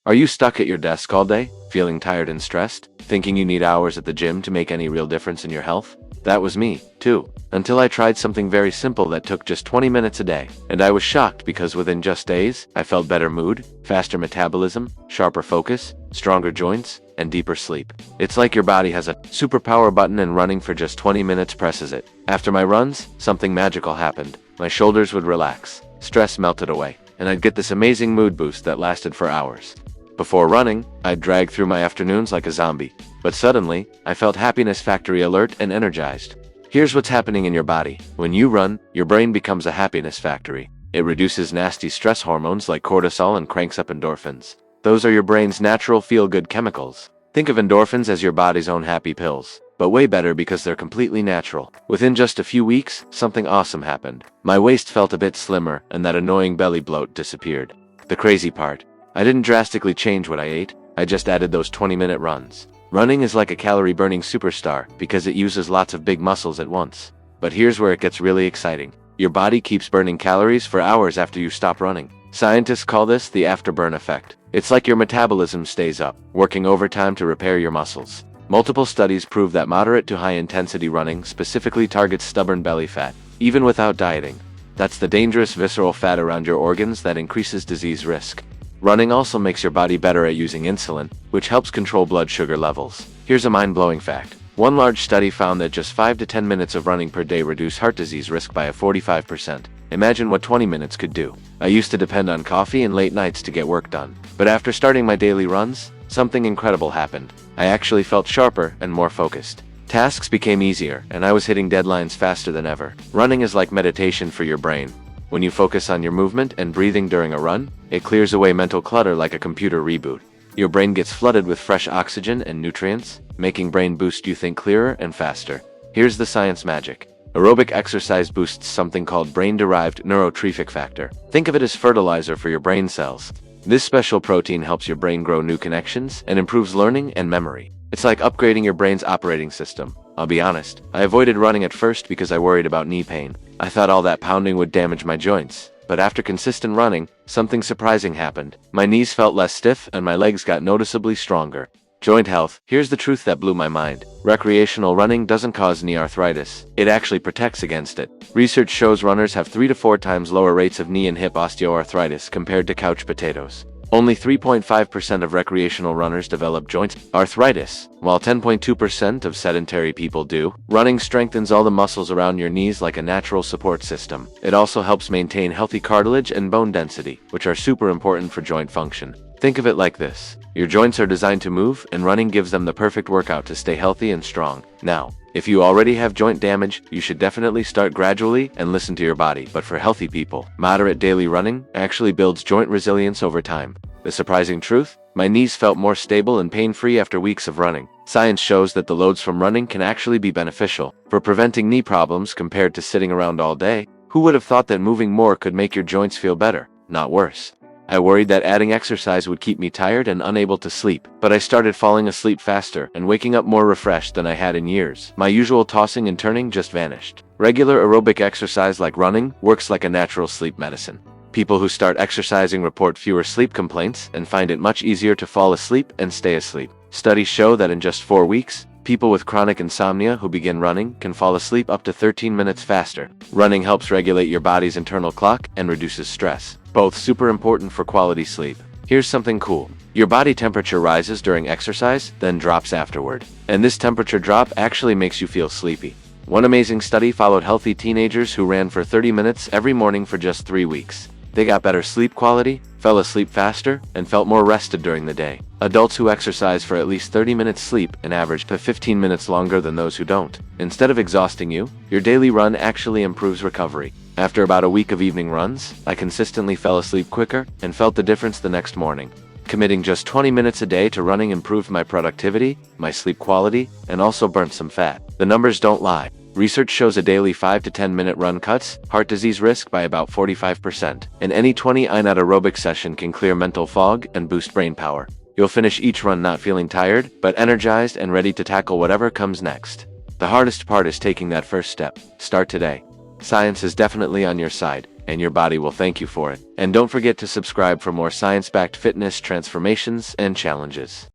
Are you stuck at your desk all day, feeling tired and stressed, thinking you need hours at the gym to make any real difference in your health? That was me, too, until I tried something very simple that took just 20 minutes a day. And I was shocked because within just days, I felt better mood, faster metabolism, sharper focus, stronger joints, and deeper sleep. It's like your body has a superpower button and running for just 20 minutes presses it. After my runs, something magical happened. My shoulders would relax, stress melted away, and I'd get this amazing mood boost that lasted for hours. Before running, I'd drag through my afternoons like a zombie. But suddenly, I felt happiness factory alert and energized. Here's what's happening in your body. When you run, your brain becomes a happiness factory. It reduces nasty stress hormones like cortisol and cranks up endorphins. Those are your brain's natural feel-good chemicals. Think of endorphins as your body's own happy pills, but way better because they're completely natural. Within just a few weeks, something awesome happened. My waist felt a bit slimmer, and that annoying belly bloat disappeared. The crazy part, I didn't drastically change what I ate, I just added those 20-minute runs. Running is like a calorie-burning superstar because it uses lots of big muscles at once. But here's where it gets really exciting. Your body keeps burning calories for hours after you stop running. Scientists call this the afterburn effect. It's like your metabolism stays up, working overtime to repair your muscles. Multiple studies prove that moderate to high-intensity running specifically targets stubborn belly fat, even without dieting. That's the dangerous visceral fat around your organs that increases disease risk. Running also makes your body better at using insulin, which helps control blood sugar levels. Here's a mind-blowing fact. One large study found that just 5 to 10 minutes of running per day reduce heart disease risk by a 45%. Imagine what 20 minutes could do. I used to depend on coffee and late nights to get work done. But after starting my daily runs, something incredible happened. I actually felt sharper and more focused. Tasks became easier, and I was hitting deadlines faster than ever. Running is like meditation for your brain. When you focus on your movement and breathing during a run, it clears away mental clutter like a computer reboot. Your brain gets flooded with fresh oxygen and nutrients, making brain boost you think clearer and faster. Here's the science magic. Aerobic exercise boosts something called brain-derived neurotrophic factor. Think of it as fertilizer for your brain cells. This special protein helps your brain grow new connections and improves learning and memory. It's like upgrading your brain's operating system. I'll be honest, I avoided running at first because I worried about knee pain. I thought all that pounding would damage my joints. But after consistent running, something surprising happened. My knees felt less stiff and my legs got noticeably stronger. Joint health. Here's the truth that blew my mind. Recreational running doesn't cause knee arthritis. It actually protects against it. Research shows runners have 3 to 4 times lower rates of knee and hip osteoarthritis compared to couch potatoes. Only 3.5% of recreational runners develop joint arthritis, while 10.2% of sedentary people do. Running strengthens all the muscles around your knees like a natural support system. It also helps maintain healthy cartilage and bone density, which are super important for joint function. Think of it like this. Your joints are designed to move, and running gives them the perfect workout to stay healthy and strong. Now, if you already have joint damage, you should definitely start gradually and listen to your body. But for healthy people, moderate daily running actually builds joint resilience over time. The surprising truth? My knees felt more stable and pain-free after weeks of running. Science shows that the loads from running can actually be beneficial for preventing knee problems compared to sitting around all day. Who would have thought that moving more could make your joints feel better, not worse? I worried that adding exercise would keep me tired and unable to sleep, but I started falling asleep faster and waking up more refreshed than I had in years. My usual tossing and turning just vanished. Regular aerobic exercise like running works like a natural sleep medicine. People who start exercising report fewer sleep complaints and find it much easier to fall asleep and stay asleep. Studies show that in just 4 weeks, people with chronic insomnia who begin running can fall asleep up to 13 minutes faster. Running helps regulate your body's internal clock and reduces stress, both super important for quality sleep. Here's something cool. Your body temperature rises during exercise, then drops afterward. And this temperature drop actually makes you feel sleepy. One amazing study followed healthy teenagers who ran for 30 minutes every morning for just 3 weeks. They got better sleep quality, fell asleep faster, and felt more rested during the day. Adults who exercise for at least 30 minutes sleep an average to 15 minutes longer than those who don't. Instead of exhausting you, your daily run actually improves recovery. After about a week of evening runs, I consistently fell asleep quicker and felt the difference the next morning. Committing just 20 minutes a day to running improved my productivity, my sleep quality, and also burnt some fat. The numbers don't lie. Research shows a daily 5 to 10 minute run cuts heart disease risk by about 45%, and any 20-minute aerobic session can clear mental fog and boost brain power. You'll finish each run not feeling tired, but energized and ready to tackle whatever comes next. The hardest part is taking that first step. Start today. Science is definitely on your side. and your body will thank you for it. And don't forget to subscribe for more science-backed fitness transformations and challenges.